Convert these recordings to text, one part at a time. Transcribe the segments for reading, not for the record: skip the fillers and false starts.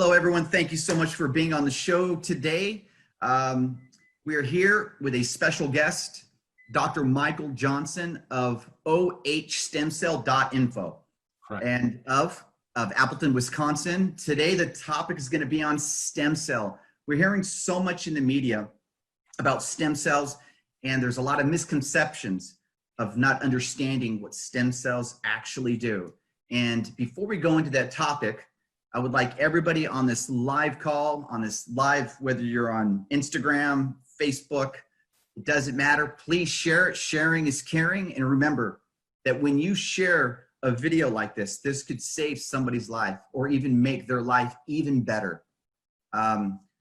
Hello, everyone. Thank you so much for being on the show today. We are here with a special guest, Dr. Michael Johnson of ohstemcell.info and of Appleton, Wisconsin. Today, the topic is going to be on stem cell. We're hearing so much in the media about stem cells, and there's a lot of misconceptions of not understanding what stem cells actually do. And before we go into that topic, I would like everybody on this live call, on this live, whether you're on Instagram, Facebook, it doesn't matter. Please share it. Sharing is caring. And remember that when you share a video like this could save somebody's life or even make their life even better.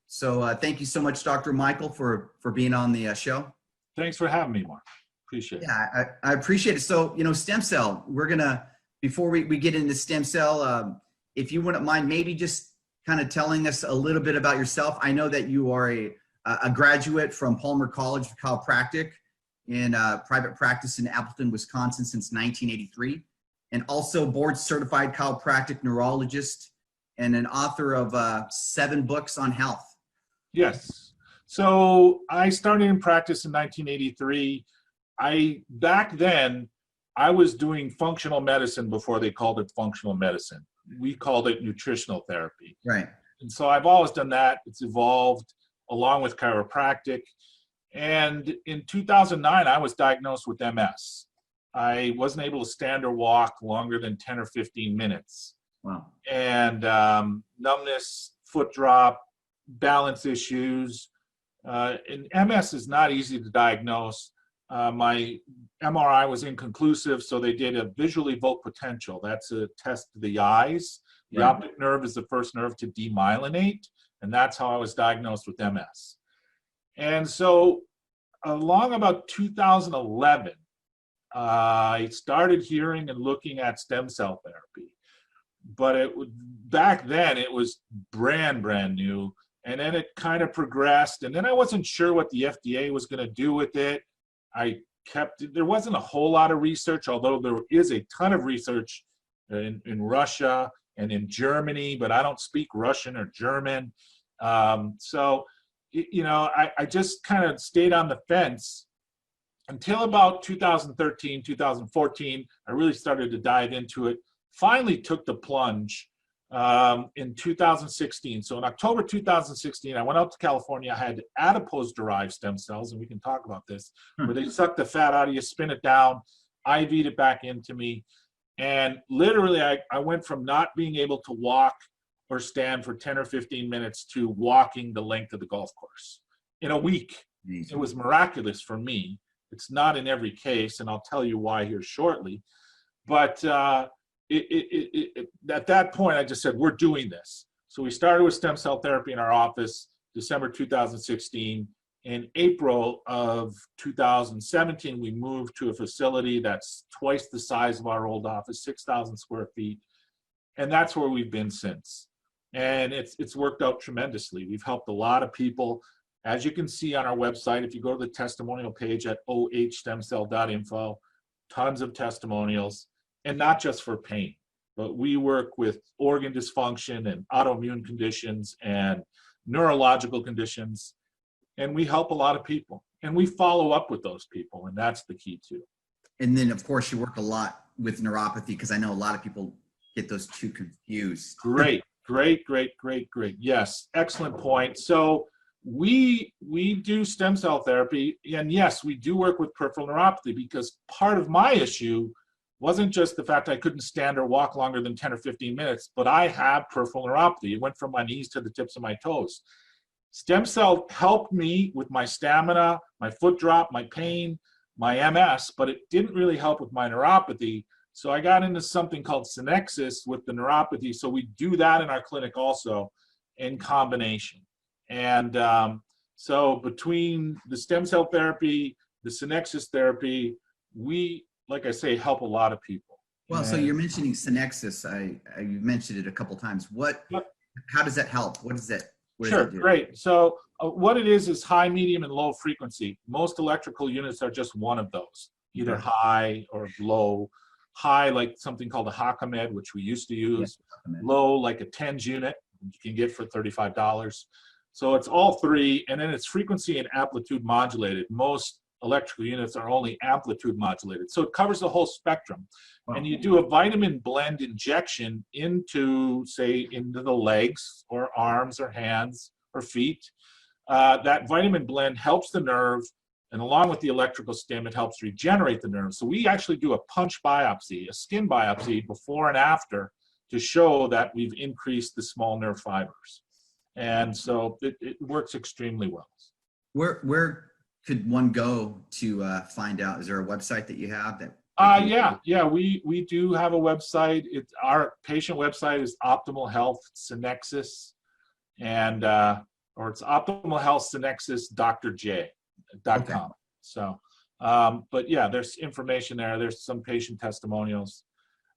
So thank you so much, Dr. Michael, for being on the show. Thanks for having me, Mark. Appreciate it. Yeah, I appreciate it. So, stem cell, we're going to, before we get into stem cell, if you wouldn't mind maybe just kind of telling us a little bit about yourself. I know that you are a graduate from Palmer College of Chiropractic in private practice in Appleton, Wisconsin since 1983, and also board certified chiropractic neurologist and an author of 7 books on health. Yes. So I started in practice in 1983. Back then, I was doing functional medicine before they called it functional medicine. We called it nutritional therapy. Right. And so I've always done that. It's evolved along with chiropractic. And in 2009, I was diagnosed with MS. I wasn't able to stand or walk longer than 10 or 15 minutes. Wow. And numbness, foot drop, balance issues. And MS is not easy to diagnose. My MRI was inconclusive, so they did a visual evoked potential. That's a test of the eyes. The optic nerve is the first nerve to demyelinate, and that's how I was diagnosed with MS. And so along about 2011, I started hearing and looking at stem cell therapy. But back then, it was brand new, and then it kind of progressed, and then I wasn't sure what the FDA was going to do with it. There wasn't a whole lot of research, although there is a ton of research in Russia and in Germany, but I don't speak Russian or German. So, I just kind of stayed on the fence until about 2013, 2014. I really started to dive into it, finally took the plunge in 2016. So in October 2016, I went out to California. I had adipose-derived stem cells, and we can talk about this, where they suck the fat out of you, spin it down, IV'd it back into me. And literally, I went from not being able to walk or stand for 10 or 15 minutes to walking the length of the golf course in a week. Amazing. It was miraculous for me. It's not in every case, and I'll tell you why here shortly. But at that point, I just said, we're doing this. So we started with stem cell therapy in our office, December 2016. In April of 2017, we moved to a facility that's twice the size of our old office, 6,000 square feet. And that's where we've been since. And it's worked out tremendously. We've helped a lot of people. As you can see on our website, if you go to the testimonial page at ohstemcell.info, tons of testimonials. And not just for pain, but we work with organ dysfunction and autoimmune conditions and neurological conditions, and we help a lot of people. And we follow up with those people, and that's the key too. And then, of course, you work a lot with neuropathy, because I know a lot of people get those two confused. Great. Yes, excellent point. So we do stem cell therapy, and yes, we do work with peripheral neuropathy, because part of my issue wasn't just the fact I couldn't stand or walk longer than 10 or 15 minutes, but I have peripheral neuropathy. It went from my knees to the tips of my toes. Stem cell helped me with my stamina, my foot drop, my pain, my MS, but it didn't really help with my neuropathy. So I got into something called synexis with the neuropathy. So we do that in our clinic also in combination. And so between the stem cell therapy, the synexis therapy, we, like I say, help a lot of people. Well, so you're mentioning synexis. You mentioned it a couple times. How does that help? What is that? Sure, great. So what it is high, medium, and low frequency. Most electrical units are just one of those, either high or low. High, like something called a Hakamed, which we used to use. Low, like a TENS unit, you can get for $35. So it's all three, and then it's frequency and amplitude modulated. Most electrical units are only amplitude modulated. So it covers the whole spectrum. Wow. And you do a vitamin blend injection into, say, into the legs or arms or hands or feet. That vitamin blend helps the nerve, and along with the electrical stim, it helps regenerate the nerve. So we actually do a punch biopsy, a skin biopsy before and after to show that we've increased the small nerve fibers. And so it works extremely well. Where could one go to find out? Is there a website that you have that? Yeah, we do have a website. Our patient website is Optimal Health Synexus, and or it's Optimal Health Synexus drj.com. Okay. So, but yeah, there's information there. There's some patient testimonials,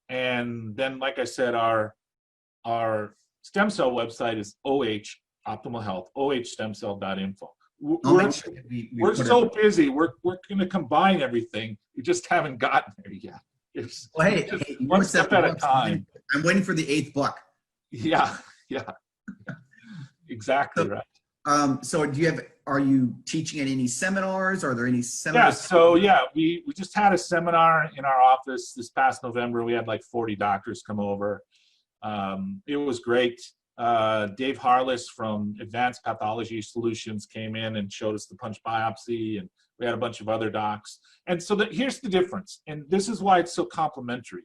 and then, like I said, our stem cell website is Optimal Health, ohstemcell.info. We're so busy. We're going to combine everything. We just haven't gotten there yet. It's one step at a time. I'm waiting for the 8th book. Yeah. Exactly right. So are you teaching at any seminars? Are there any seminars? Yeah, so we just had a seminar in our office this past November. We had like 40 doctors come over. It was great. Dave Harless from Advanced Pathology Solutions came in and showed us the punch biopsy, and we had a bunch of other docs. And so here's the difference, and this is why it's so complementary.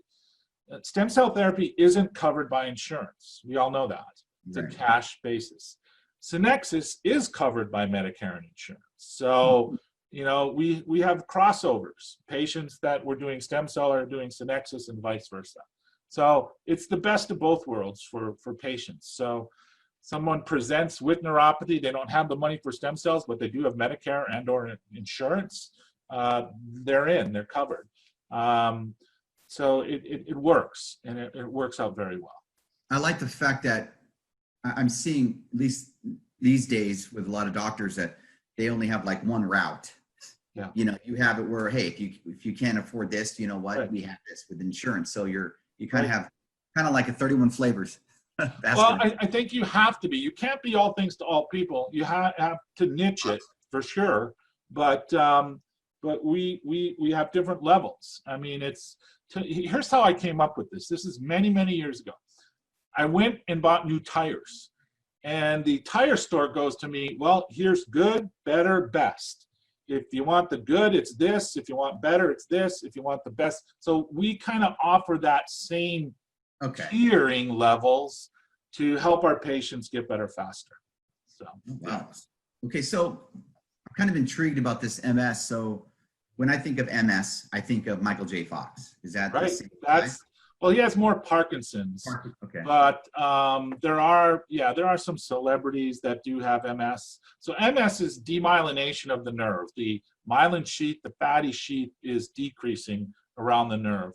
Stem cell therapy isn't covered by insurance. We all know that. It's a cash basis. Synexus is covered by Medicare and insurance. So, we have crossovers. Patients that were doing stem cell are doing Synexus and vice versa. So it's the best of both worlds for patients. So someone presents with neuropathy, they don't have the money for stem cells, but they do have Medicare and or insurance, they're covered. So it works, and it works out very well. I like the fact that I'm seeing, at least these days with a lot of doctors, that they only have like one route. Yeah. You have it where, hey, if you can't afford this, you know what, right. We have this with insurance. So you kind of have like a 31 flavors. Well, I think you have to be. You can't be all things to all people. You have to niche it for sure. But we have different levels. I mean, here's how I came up with this. This is many, many years ago. I went and bought new tires, and the tire store goes to me, well, here's good, better, best. If you want the good, it's this. If you want better, it's this. If you want the best. So we kind of offer that same tiering levels to help our patients get better faster. So, wow. Okay, so I'm kind of intrigued about this MS. So when I think of MS, I think of Michael J. Fox. Is that right? The same guy? Well, he has more Parkinson's. Okay. But there are some celebrities that do have MS. So MS is demyelination of the nerve. The myelin sheath, the fatty sheath, is decreasing around the nerve.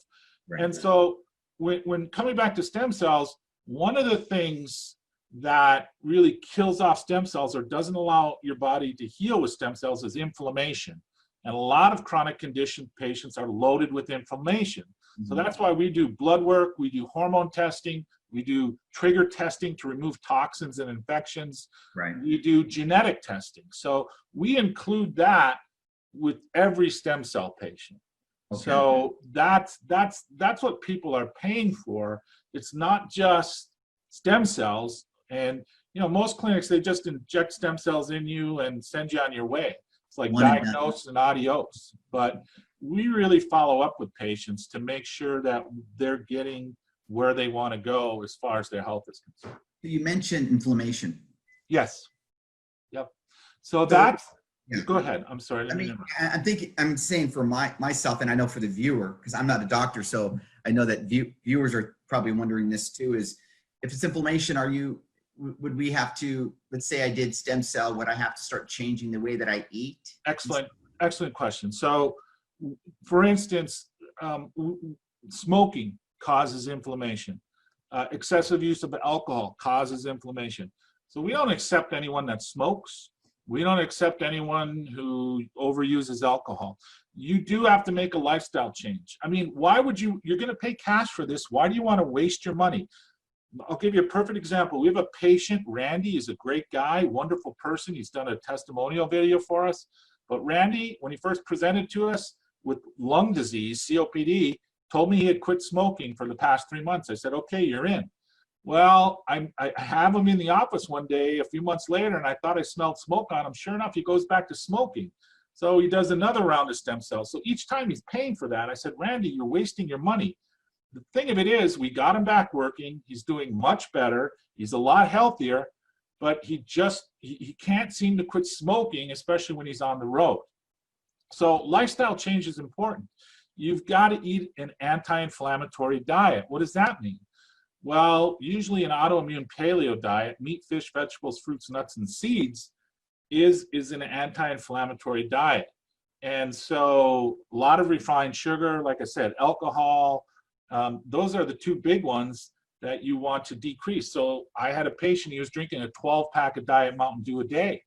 Right. And so when coming back to stem cells, one of the things that really kills off stem cells or doesn't allow your body to heal with stem cells is inflammation. And a lot of chronic condition patients are loaded with inflammation. So that's why we do blood work, we do hormone testing, we do trigger testing to remove toxins and infections. Right. We do genetic testing. So we include that with every stem cell patient. Okay. So that's what people are paying for. It's not just stem cells. And most clinics, they just inject stem cells in you and send you on your way. It's like diagnose and adios. But we really follow up with patients to make sure that they're getting where they want to go as far as their health is concerned. You mentioned inflammation. Yes. Yep. So that's, go ahead. I'm sorry. I'm saying for myself, and I know for the viewer, because I'm not a doctor, so I know that viewers are probably wondering this too, is if it's inflammation, would we have to, let's say I did stem cell, would I have to start changing the way that I eat? Excellent question. So, for instance, smoking causes inflammation. Excessive use of alcohol causes inflammation. So we don't accept anyone that smokes. We don't accept anyone who overuses alcohol. You do have to make a lifestyle change. I mean, why would you're going to pay cash for this. Why do you want to waste your money? I'll give you a perfect example. We have a patient, Randy is a great guy, wonderful person. He's done a testimonial video for us. But Randy, when he first presented to us with lung disease, COPD, told me he had quit smoking for the past 3 months. I said, okay, you're in. Well, I have him in the office one day a few months later, and I thought I smelled smoke on him. Sure enough, he goes back to smoking. So he does another round of stem cells. So each time he's paying for that. I said, Randy, you're wasting your money. The thing of it is, we got him back working. He's doing much better. He's a lot healthier, but he can't seem to quit smoking, especially when he's on the road. So lifestyle change is important. You've got to eat an anti-inflammatory diet. What does that mean? Well, usually an autoimmune paleo diet, meat, fish, vegetables, fruits, nuts, and seeds, is an anti-inflammatory diet. And so a lot of refined sugar, like I said, alcohol, those are the two big ones that you want to decrease. So I had a patient, he was drinking a 12-pack of Diet Mountain Dew a day.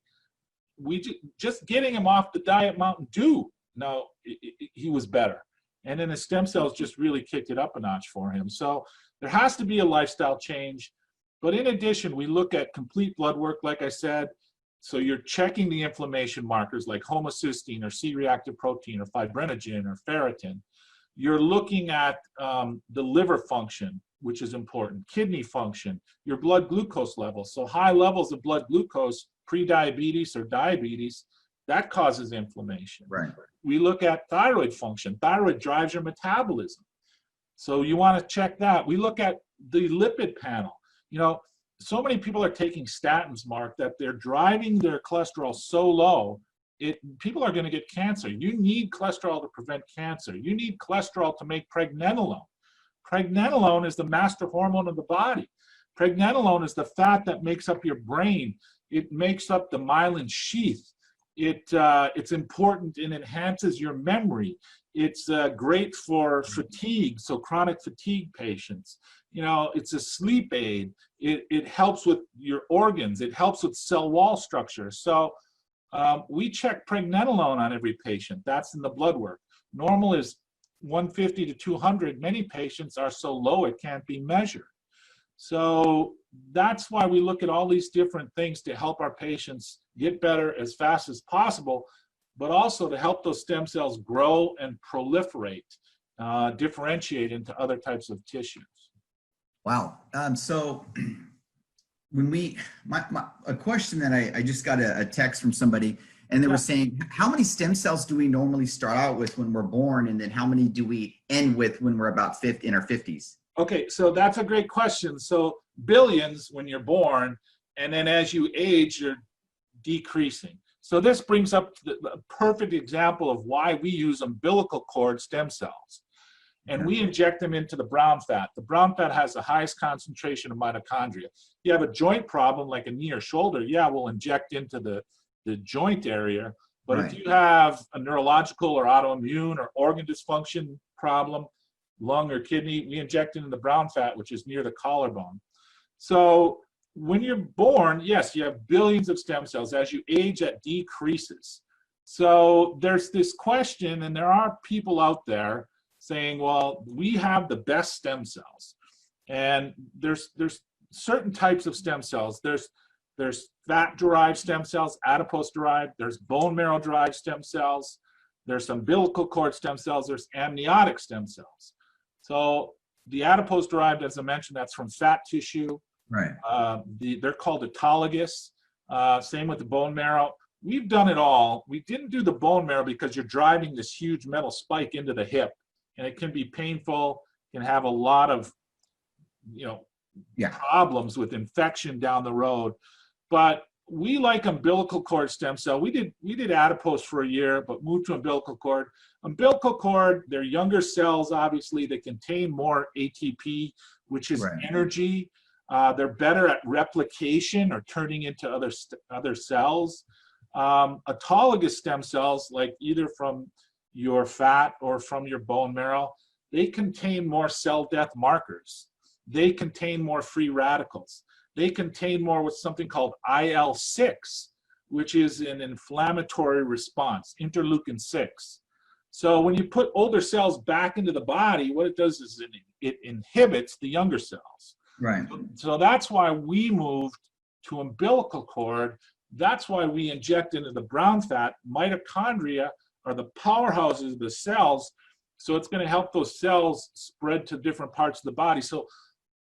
Just getting him off the Diet Mountain Dew, no, he was better. And then his stem cells just really kicked it up a notch for him. So there has to be a lifestyle change. But in addition, we look at complete blood work, like I said. So you're checking the inflammation markers like homocysteine or C-reactive protein or fibrinogen or ferritin. You're looking at the liver function, which is important, kidney function, your blood glucose levels. So high levels of blood glucose, pre-diabetes or diabetes, that causes inflammation. Right. We look at thyroid function. Thyroid drives your metabolism. So you want to check that. We look at the lipid panel. You know, so many people are taking statins, Mark, that they're driving their cholesterol so low, people are going to get cancer. You need cholesterol to prevent cancer. You need cholesterol to make pregnenolone. Pregnenolone is the master hormone of the body. Pregnenolone is the fat that makes up your brain. It makes up the myelin sheath. It's important and enhances your memory. It's great for fatigue, so chronic fatigue patients. You know, it's a sleep aid. It helps with your organs. It helps with cell wall structure. So we check pregnenolone on every patient. That's in the blood work. Normal is 150 to 200. Many patients are so low it can't be measured. So that's why we look at all these different things to help our patients get better as fast as possible, but also to help those stem cells grow and proliferate, differentiate into other types of tissues. Wow. So when a question that I just got a text from somebody, and they were saying, how many stem cells do we normally start out with when we're born, and then how many do we end with when we're about in our 50s? Okay, so that's a great question. So billions when you're born, and then as you age, you're decreasing. So this brings up the perfect example of why we use umbilical cord stem cells. And we inject them into the brown fat. The brown fat has the highest concentration of mitochondria. You have a joint problem like a knee or shoulder, yeah, we'll inject into the joint area. But if you have a neurological or autoimmune or organ dysfunction problem, lung or kidney, we inject into the brown fat, which is near the collarbone. So when you're born, yes, you have billions of stem cells. As you age, that decreases. So there's this question, and there are people out there saying, well, we have the best stem cells. And there's certain types of stem cells. There's fat-derived stem cells, adipose-derived. There's bone marrow-derived stem cells. There's umbilical cord stem cells. There's amniotic stem cells. So the adipose-derived, as I mentioned, that's from fat tissue. Right. They're called autologous. Same with the bone marrow. We've done it all. We didn't do the bone marrow because you're driving this huge metal spike into the hip, and it can be painful, can have a lot of, problems with infection down the road. But we like umbilical cord stem cell. We did adipose for a year, but moved to umbilical cord. Umbilical cord, they're younger cells, obviously. They contain more ATP, which is energy. They're better at replication or turning into other cells. Autologous stem cells, like either from your fat or from your bone marrow, they contain more cell death markers. They contain more free radicals. They contain more what's something called IL-6, which is an inflammatory response, interleukin-6. So when you put older cells back into the body, what it does is it inhibits the younger cells. Right. So that's why we moved to umbilical cord. That's why we inject into the brown fat. Mitochondria are the powerhouses of the cells. So it's going to help those cells spread to different parts of the body. So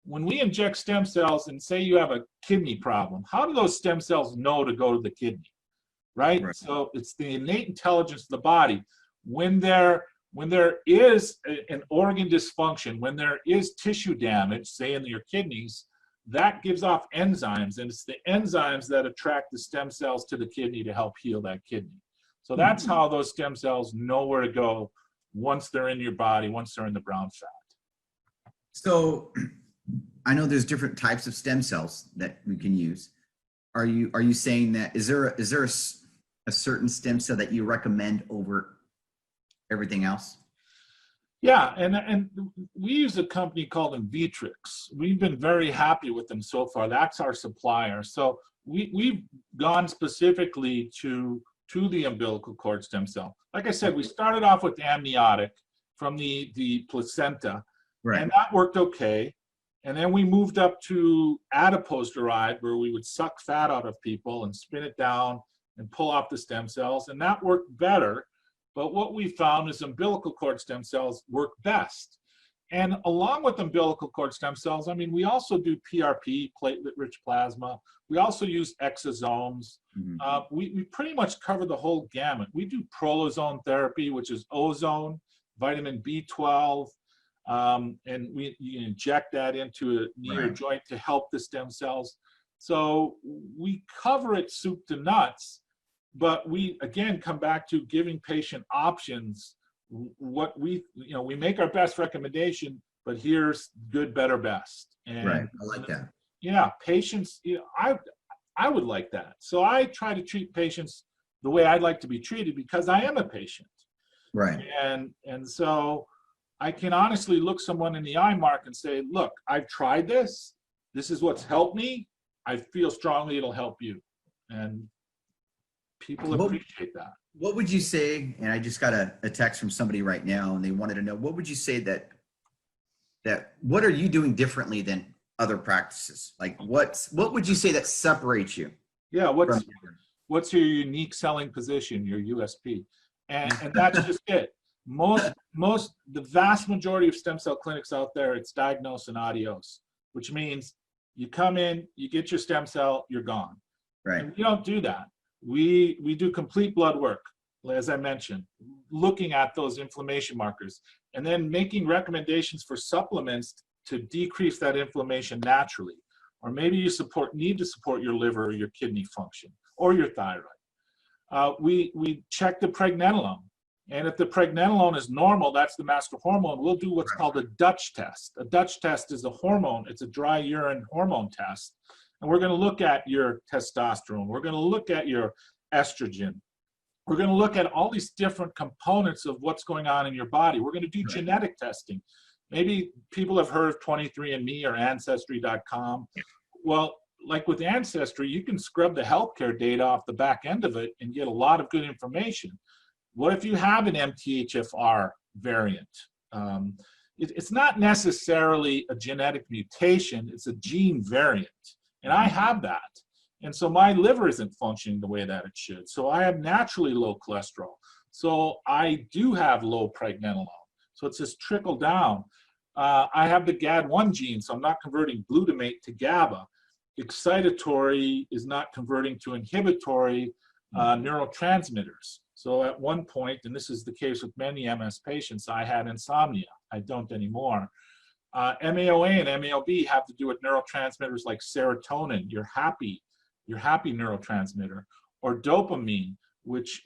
when we inject stem cells and say you have a kidney problem, how do those stem cells know to go to the kidney? Right? So it's the innate intelligence of the body. When there is an organ dysfunction, when there is tissue damage, say in your kidneys, that gives off enzymes, and it's the enzymes that attract the stem cells to the kidney to help heal that kidney. So that's how those stem cells know where to go once they're in your body, once they're in the brown fat. So I know there's different types of stem cells that we can use. Are you saying that is there a certain stem cell that you recommend over everything else? Yeah, and we use a company called Invitrix. We've been very happy with them so far. That's our supplier. So we've gone specifically to the umbilical cord stem cell. Like I said, we started off with amniotic from the placenta, Right. and that worked okay. And then we moved up to adipose-derived, where we would suck fat out of people and spin it down and pull off the stem cells, and that worked better. But what we found is umbilical cord stem cells work best. And along with umbilical cord stem cells, I mean, we also do PRP, platelet-rich plasma. We also use exosomes. We pretty much cover the whole gamut. We do prolozone therapy, which is ozone, vitamin B12, and you inject that into a knee or joint to help the stem cells. So we cover it soup to nuts. But we, again, come back to giving patient options. What we make our best recommendation, but here's good, better, best. And, right. I like that. Yeah, patients, I would like that. So I try to treat patients the way I'd like to be treated because I am a patient. Right. And so I can honestly look someone in the eye, Mark, and say, look, I've tried this. This is what's helped me. I feel strongly it'll help you. And people appreciate that. What would you say, and I just got a text from somebody right now, and they wanted to know, what would you say that what are you doing differently than other practices? Like what would you say that separates you? Yeah, what's your unique selling position, your USP? And that's just it. The vast majority of stem cell clinics out there, it's diagnose and adios, which means you come in, you get your stem cell, you're gone. Right. And we don't do that. We do complete blood work, as I mentioned, looking at those inflammation markers, and then making recommendations for supplements to decrease that inflammation naturally. Or maybe you need to support your liver or your kidney function or your thyroid. We check the pregnenolone. And if the pregnenolone is normal, that's the master hormone, we'll do what's called a Dutch test. A Dutch test is a hormone. It's a dry urine hormone test. And we're going to look at your testosterone. We're going to look at your estrogen. We're going to look at all these different components of what's going on in your body. We're going to do genetic testing. Maybe people have heard of 23andMe or Ancestry.com. Well, like with Ancestry, you can scrub the healthcare data off the back end of it and get a lot of good information. What if you have an MTHFR variant? It's not necessarily a genetic mutation, it's a gene variant. And I have that. And so my liver isn't functioning the way that it should. So I have naturally low cholesterol. So I do have low pregnenolone. So it's just trickle down. I have the GAD1 gene, so I'm not converting glutamate to GABA. Excitatory is not converting to inhibitory neurotransmitters. So at one point, and this is the case with many MS patients, I had insomnia. I don't anymore. MAOA and MAOB have to do with neurotransmitters like serotonin, your happy neurotransmitter, or dopamine, which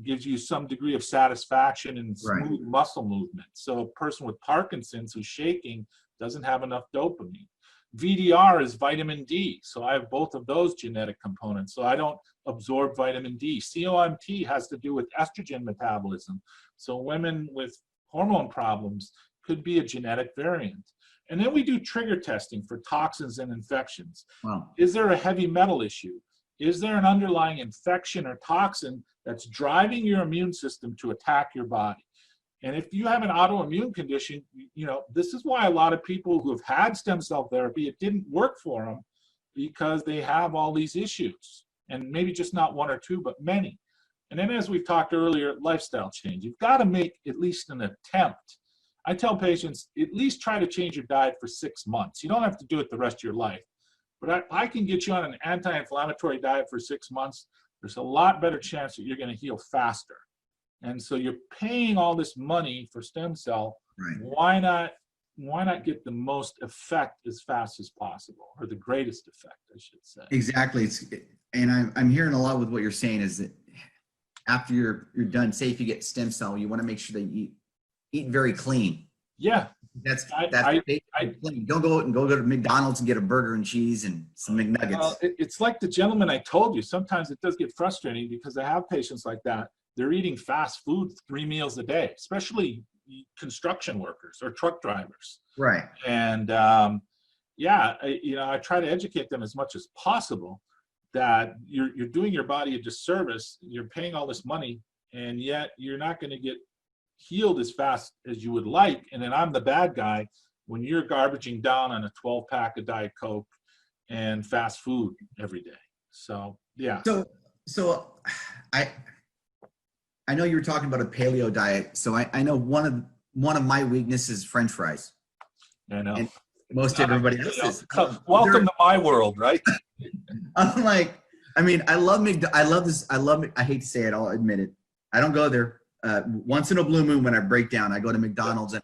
gives you some degree of satisfaction and smooth muscle movement. So a person with Parkinson's who's shaking doesn't have enough dopamine. VDR is vitamin D, so I have both of those genetic components, so I don't absorb vitamin D. COMT has to do with estrogen metabolism, so women with hormone problems could be a genetic variant. And then we do trigger testing for toxins and infections. Wow. Is there a heavy metal issue? Is there an underlying infection or toxin that's driving your immune system to attack your body? And if you have an autoimmune condition, this is why a lot of people who have had stem cell therapy, it didn't work for them because they have all these issues, and maybe just not one or two, but many. And then, as we've talked earlier, lifestyle change. You've got to make at least an attempt. I tell patients, at least try to change your diet for 6 months. You don't have to do it the rest of your life. But I can get you on an anti-inflammatory diet for 6 months. There's a lot better chance that you're going to heal faster. And so you're paying all this money for stem cell. Right. Why not get the most effect as fast as possible, or the greatest effect, I should say. Exactly. And I'm hearing a lot with what you're saying is that after you're done, say if you get stem cell, you want to make sure that you eat very clean. Yeah. That's clean. Don't go out and go to McDonald's and get a burger and cheese and some McNuggets. Well, it's like the gentleman I told you. Sometimes it does get frustrating because I have patients like that. They're eating fast food 3 meals a day, especially construction workers or truck drivers. Right. And I try to educate them as much as possible that you're doing your body a disservice. You're paying all this money, and yet you're not going to get healed as fast as you would like. And then I'm the bad guy when you're garbaging down on a 12-pack of Diet Coke and fast food every day. So, yeah. So I know you were talking about a paleo diet. So I know one of my weaknesses is French fries. I know. And most everybody else's. Welcome to my world, right? I'm like, I hate to say it, I'll admit it. I don't go there. Once in a blue moon when I break down, I go to McDonald's and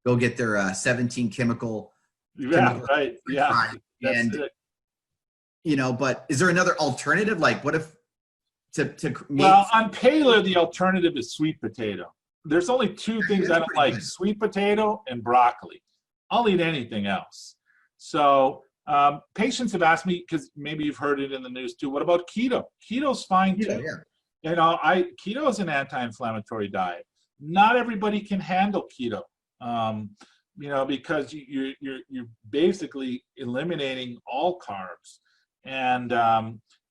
go get their 17 chemical. Yeah, right. Yeah. And, but is there another alternative? Like what if well, on paleo, the alternative is sweet potato. There's only 2 things I don't like, sweet potato and broccoli. I'll eat anything else. So patients have asked me, because maybe you've heard it in the news too, what about keto? Keto's fine too. Yeah. Keto is an anti-inflammatory diet. Not everybody can handle keto, because you're basically eliminating all carbs. And,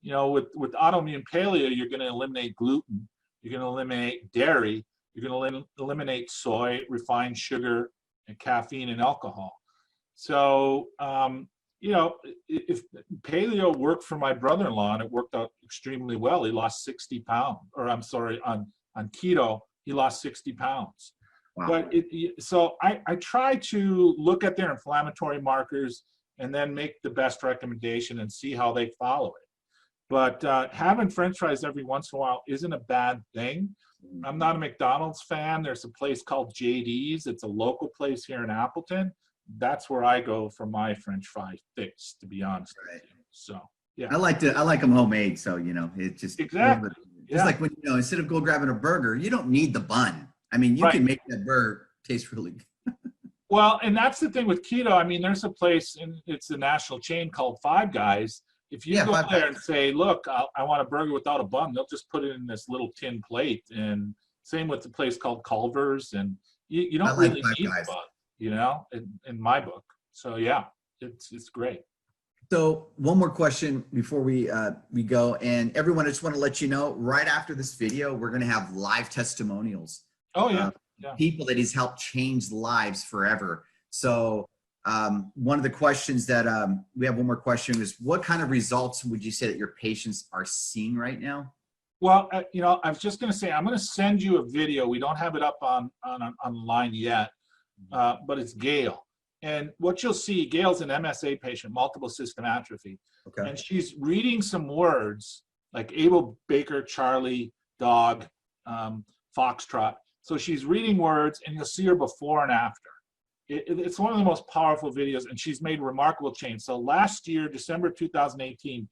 with autoimmune paleo, you're going to eliminate gluten, you're going to eliminate dairy, you're going to eliminate soy, refined sugar, and caffeine and alcohol. So, if paleo worked for my brother-in-law, and it worked out extremely well, he lost 60 pounds, or I'm sorry, on keto, he lost 60 pounds. Wow. But so I try to look at their inflammatory markers and then make the best recommendation and see how they follow it. But having French fries every once in a while isn't a bad thing. I'm not a McDonald's fan. There's a place called JD's. It's a local place here in Appleton. That's where I go for my French fry fix, to be honest with you. So, yeah. I like them homemade. So, it's just exactly. Just like when, instead of go grabbing a burger, you don't need the bun. I mean, you can make that burger taste really good. Well, and that's the thing with keto. I mean, there's a place, and it's a national chain called Five Guys. If you go there and say, look, I want a burger without a bun, they'll just put it in this little tin plate. And same with the place called Culver's. And you don't really need a bun, in my book. So, yeah, it's great. So one more question before we go. And everyone, I just want to let you know, right after this video, we're going to have live testimonials. Oh, yeah. People that he's helped change lives forever. So one of the questions that we have, one more question, is what kind of results would you say that your patients are seeing right now? Well, I was just going to say, I'm going to send you a video. We don't have it up online yet, but it's Gail. And what you'll see, Gail's an MSA patient, multiple system atrophy. Okay. And she's reading some words like Abel, Baker, Charlie, dog, foxtrot. So she's reading words, and you'll see her before and after. It's one of the most powerful videos, and she's made remarkable change. So last year, December 2018,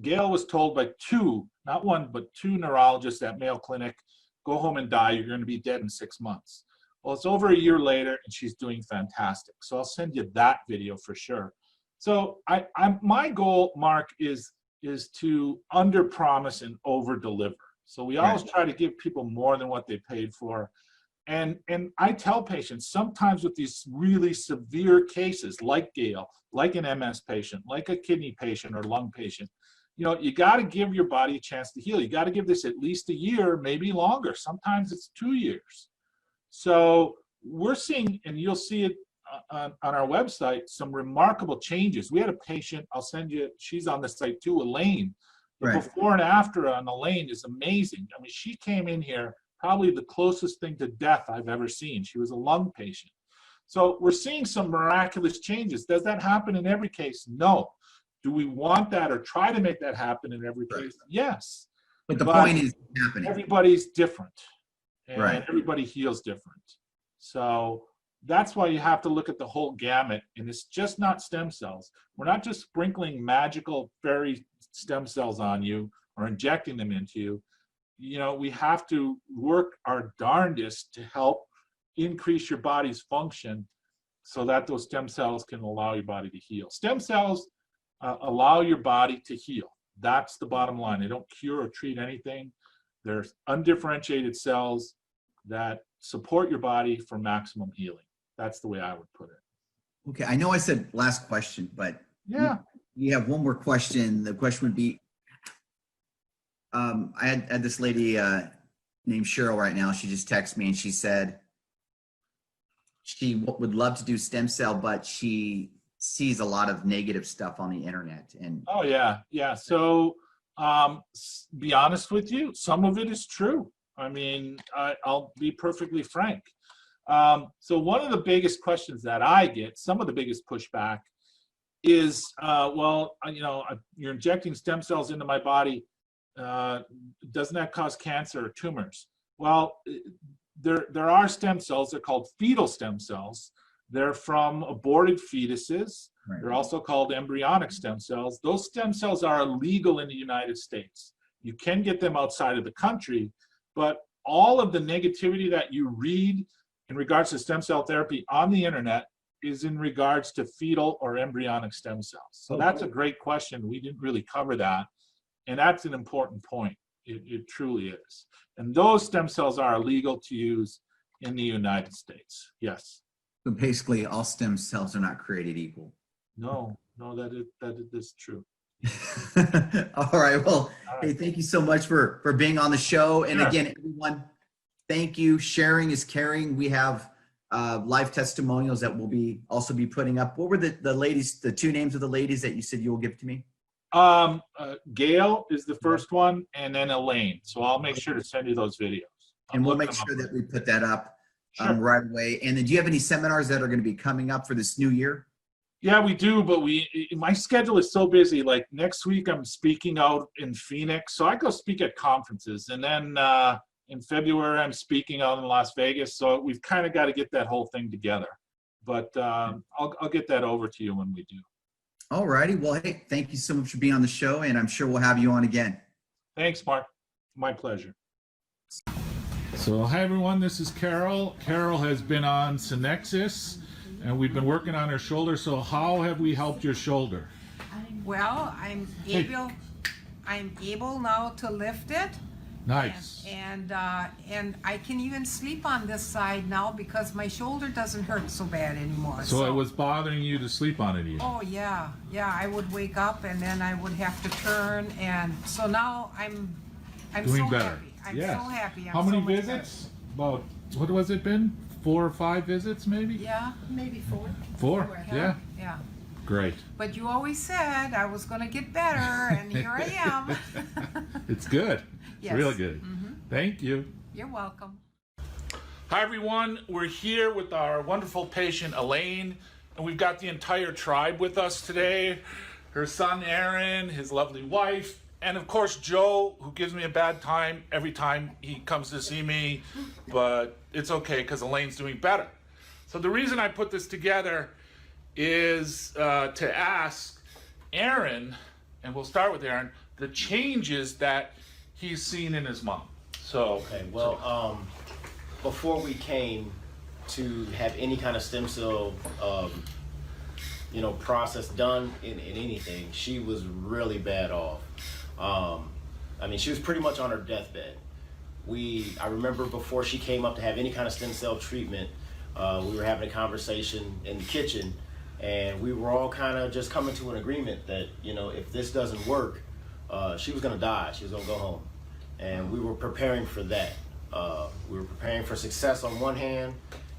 Gail was told by 2, not 1, but 2 neurologists at Mayo Clinic, go home and die. You're going to be dead in 6 months. Well, it's over a year later, and she's doing fantastic. So I'll send you that video for sure. So my goal, Mark, is to under-promise and over-deliver. So we always try to give people more than what they paid for. And I tell patients, sometimes with these really severe cases, like Gail, like an MS patient, like a kidney patient or lung patient, you got to give your body a chance to heal. You got to give this at least a year, maybe longer. Sometimes it's 2 years. So we're seeing, and you'll see it on our website, some remarkable changes. We had a patient, I'll send you, she's on the site too, Elaine. The Right. before and after on Elaine is amazing. I mean, she came in here probably the closest thing to death I've ever seen. She was a lung patient. So we're seeing some miraculous changes. Does that happen in every case? No. Do we want that or try to make that happen in every case? Yes. But the point is happening. Everybody's different, and Right. everybody heals different. So that's why you have to look at the whole gamut, and it's just not stem cells. We're not just sprinkling magical fairy stem cells on you or injecting them into you. You know, we have to work our darndest to help increase your body's function so that those stem cells can allow your body to heal. Stem cells allow your body to heal. That's the bottom line. They don't cure or treat anything. They're undifferentiated cells that support your body for maximum healing. That's the way I would put it. Okay, I know I said last question, but Yeah. you have one more question. The question would be, I had this lady named Cheryl right now. She just texted me and she said she would love to do stem cell, but she sees a lot of negative stuff on the internet. And Oh yeah, yeah. So be honest with you, some of it is true. I mean, I'll be perfectly frank. So one of the biggest questions that I get, some of the biggest pushback is, well, you know, you're injecting stem cells into my body. Doesn't that cause cancer or tumors? Well, there are stem cells. They're called fetal stem cells. They're from aborted fetuses. Right. They're also called embryonic stem cells. Those stem cells are illegal in the United States. You can get them outside of the country, but all of the negativity that you read in regards to stem cell therapy on the internet is in regards to fetal or embryonic stem cells. So that's a great question. We didn't really cover that. And that's an important point. It truly is. And those stem cells are illegal to use in the United States. Yes. so basically all stem cells are not created equal. No, that is true. All right. Well, All right. hey, thank you so much for being on the show. And Sure. again, everyone, thank you. Sharing is caring. We have live testimonials that we'll also be putting up. What were the ladies, the two names of the ladies that you said you will give to me? Gail is the first one, and then Elaine. So I'll make sure to send you those videos. And we'll Look make them up sure that later. we put that up Sure. right away. And then do you have any seminars that are going to be coming up for this new year? Yeah, we do, but my schedule is so busy. Like next week, I'm speaking out in Phoenix, so I go speak at conferences, and then in February, I'm speaking out in Las Vegas. So we've kind of got to get that whole thing together. But I'll get that over to you when we do. All righty. Well, hey, thank you so much for being on the show, and I'm sure we'll have you on again. Thanks, Mark. My pleasure. So, hi everyone, this is Carol. Carol has been on Synexis, and we've been working on her shoulder. So, how have we helped your shoulder? Well, I'm able now to lift it. Nice. And I can even sleep on this side now because my shoulder doesn't hurt so bad anymore. So it was bothering you to sleep on it even? Oh yeah, I would wake up and then I would have to turn, and so now I'm Doing so better. happy. I'm Yes. so happy. How I'm many so much visits? About, what was it been? 4 or 5 visits maybe? better. Yeah, Maybe 4. 4? Yeah. yeah. Great. But you always said I was gonna get better, and here I am. It's good. It's Yes. really good. Mhm. Thank you. You're welcome. Hi everyone, we're here with our wonderful patient Elaine, and we've got the entire tribe with us today. Her son Aaron, his lovely wife, and of course Joe, who gives me a bad time every time he comes to see me, but it's okay because Elaine's doing better. So the reason I put this together is to ask Aaron, and we'll start with Aaron, the changes that he's seen in his mom. So, Okay, well, before we came to have any kind of stem cell, process done in anything, she was really bad off. I mean, she was pretty much on her deathbed. I remember before she came up to have any kind of stem cell treatment, we were having a conversation in the kitchen, and we were all kind of just coming to an agreement that, if this doesn't work, she was gonna die, she was gonna go home. And we were preparing for that. We were preparing for success on one hand,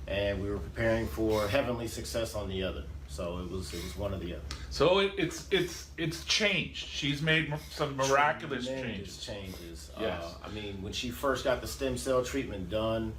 and we were preparing for heavenly success on the other. So it was one or the other. So it's changed. She's made some miraculous Tremendous changes. changes. Yes. I mean, when she first got the stem cell treatment done,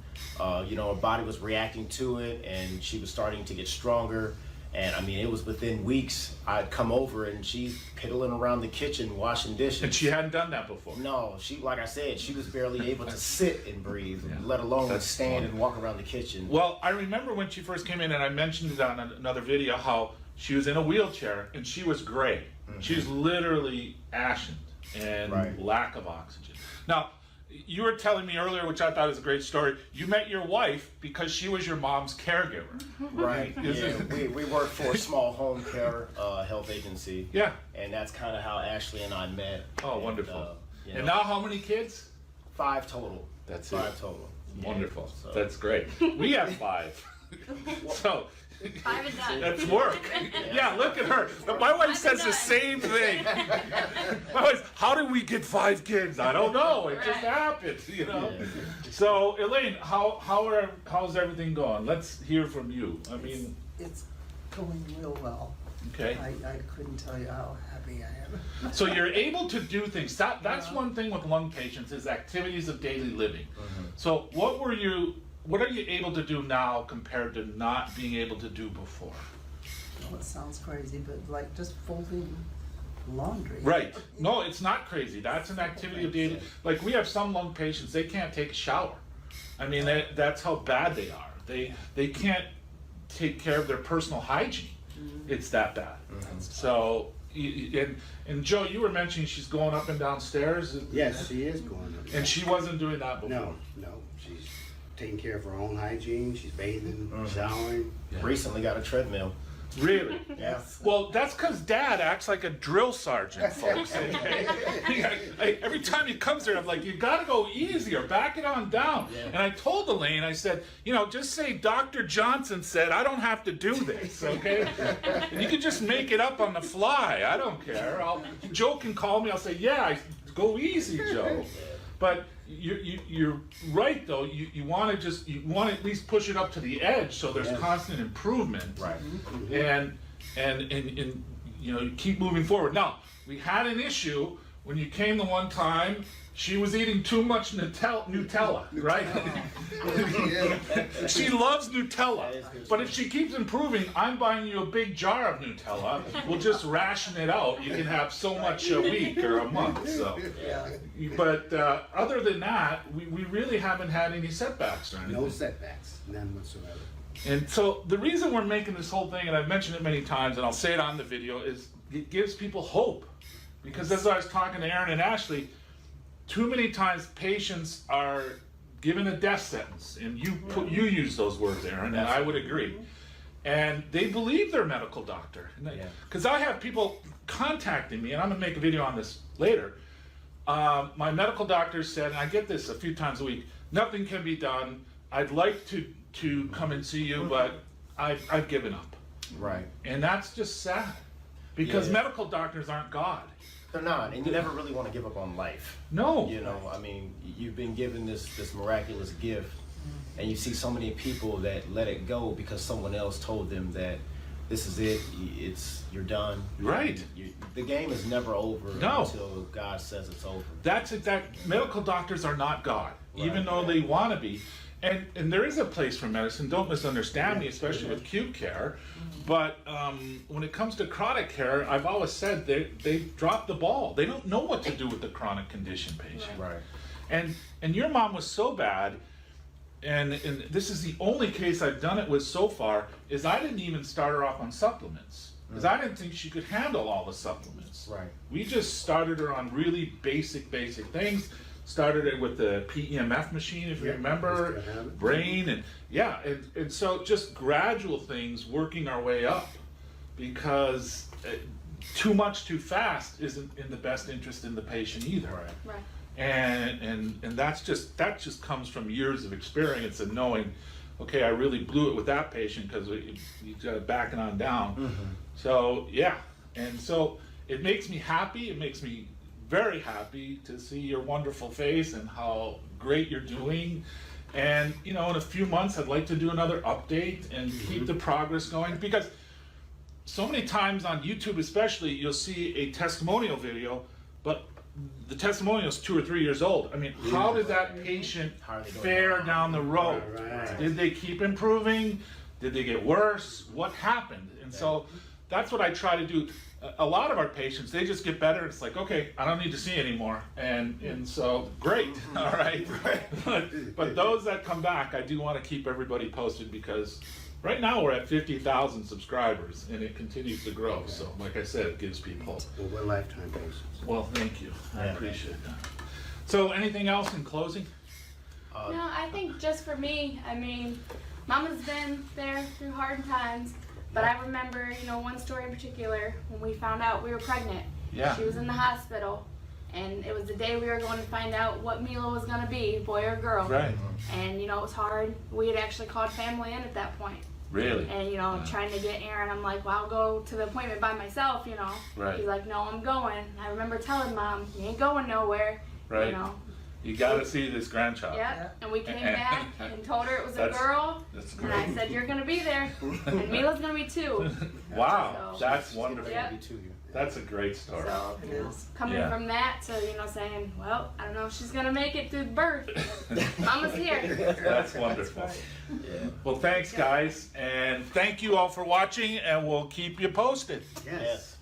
you know, her body was reacting to it, and she was starting to get stronger. And I mean, it was within weeks. I'd come over, and she's piddling around the kitchen, washing dishes. And she hadn't done that before. No, she, like I said, she was barely able to sit and breathe, Yeah. let alone That's stand funny. and walk around the kitchen. Well, I remember when she first came in, and I mentioned it on another video, how she was in a wheelchair and she was gray. She was literally ashen and Right. lack of oxygen. Now, you were telling me earlier, which I thought was a great story, you met your wife because she was your mom's careger. Right. Is Yeah, it- we work for a small home care health agency. Yeah. And that's kind of how Ashley and I met. Oh, And, wonderful. you And know, now how many kids? 5 total. That's it. 5 total. Wonderful. So- That's great. We have 5. So 5 and done. that's work. Yeah, look at her. My wife says the same thing. My wife, how did we get 5 kids? I don't know. It just happened, you know. So Elaine, how's everything going? Let's hear from you. I mean, It's going real well. okay. I couldn't tell you how happy I am. So you're able to do things. That's one thing with lung patients is activities of daily living. So what are you able to do now compared to not being able to do before? Well, it sounds crazy, but like just folding laundry. Right. No, it's not crazy. That's an activity of daily. Like we have some lung patients, they can't take a shower. I mean, that's how bad they are. They can't take care of their personal hygiene. It's that bad. So, and Joe, you were mentioning she's going up and down stairs. Yes, she is going up. And she wasn't doing that before. No, she's taking care of her own hygiene. She's bathing, showering. Recently got a treadmill. Really? Yeah. Well, that's because Dad acts like a drill sergeant, folks. Okay? Every time he comes here, I'm like, you gotta go easier, back it on down. Yeah. And I told Elaine, I said, you know, just say Dr. Johnson said I don't have to do this, okay? And you can just make it up on the fly. I don't care. Joe can call me. I'll say, yeah, go easy, Joe. But you're right though. You want to at least push it up to the edge so there's constant improvement. Right. And you know, you keep moving forward. Now, we had an issue when you came the one time. She was eating too much Nutella, right? She loves Nutella. But if she keeps improving, I'm buying you a big jar of Nutella. We'll just ration it out. You can have so much a week or a month. So, Yeah. but other than that, we really haven't had any setbacks or anything. No setbacks, none whatsoever. And so the reason we're making this whole thing, and I've mentioned it many times, and I'll say it on the video, is it gives people hope. Because as I was talking to Aaron and Ashley, too many times patients are given a death sentence, and you use those words, Aaron, and I would agree. And they believe their medical doctor. Because I have people contacting me, and I'm gonna make a video on this later. My medical doctor said, and I get this a few times a week, nothing can be done. I'd like to come and see you, but I've given up. Right. And that's just sad. Because Yeah. medical doctors aren't God. They're not, and you never really want to give up on life. No. You know, I mean, you've been given this miraculous gift, and you see so many people that let it go because someone else told them that this is it. You're done. Right. The game is never over No. until God says it's over. That's exact. Medical doctors are not God, even Right. though they want to be. And there is a place for medicine. Don't misunderstand me, especially with acute care. But when it comes to chronic care, I've always said they dropped the ball. They don't know what to do with the chronic condition patient. Right. And your mom was so bad, and this is the only case I've done it with so far, is I didn't even start her off on supplements. Because I didn't think she could handle all the supplements. Right. We just started her on really basic things. Started it with the PEMF machine, if you Yeah, remember, we still have it. brain, and so just gradual things working our way up, because too much too fast isn't in the best interest in the patient either. Right. Right. And that just comes from years of experience and knowing, okay, I really blew it with that patient because you got to back it on down. So yeah, and so it makes me happy. It makes me very happy to see your wonderful face and how great you're doing. And, you know, in a few months, I'd like to do another update and keep the progress going, because so many times on YouTube especially, you'll see a testimonial video, but the testimonial is 2 or 3 years old. I mean, how did that patient How are they doing fare now? down the road? Right. Did they keep improving? Did they get worse? What happened? And so that's what I try to do. A lot of our patients, they just get better. It's like, okay, I don't need to see anymore. And so, great, all right. But those that come back, I do want to keep everybody posted, because right now we're at 50,000 subscribers and it continues to grow. So like I said, it gives people hope. Well, we're lifetime patients. Well, thank you. I Yeah. appreciate that. So anything else in closing? No, I think just for me, I mean, Mama's been there through hard times, but I remember, you know, one story in particular when we found out we were pregnant. Yeah. She was in the hospital, and it was the day we were going to find out what Mila was going to be, boy or girl. Right. And, you know, it was hard. We had actually called family in at that point. Really? And, you know, trying to get Aaron, I'm like, well, I'll go to the appointment by myself, you know. Right. He's like, no, I'm going. I remember telling Mom, you ain't going nowhere. Right. You know. You got to see this grandchild. Yep. And we came back and told her it was a That's- girl. That's And I great. said, you're going to be there. And Mila's going to be too. Wow, So- that's wonderful. Yep. Me too here. That's a great story. So, It you know, is. coming Yeah. from that to, you know, saying, well, I don't know if she's going to make it through birth. Mama's here. That's wonderful. right. Yeah. Well, thanks, guys, and thank you all for watching, and we'll keep you posted. Yes. Yes.